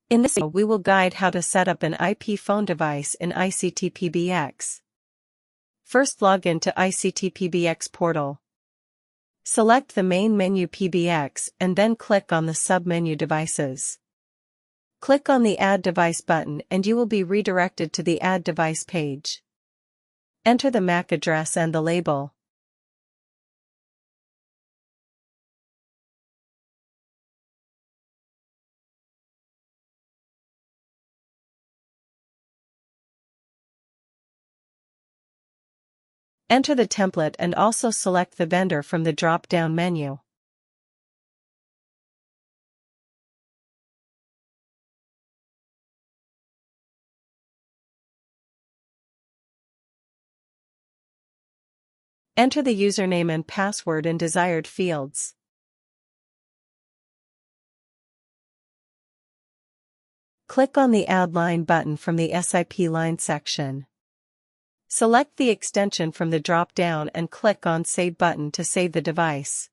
In this video, we will guide how to set up an IP phone device in ICTPbx. First, log in to ICTPbx portal. Select the main menu PBX and then click on the sub-menu Devices. Click on the Add Device button and you will be redirected to the Add Device page. Enter the MAC address and the label. Enter the template and also select the vendor from the drop-down menu. Enter the username and password in desired fields. Click on the Add Line button from the SIP line section. Select the extension from the drop-down and click on Save button to save the device.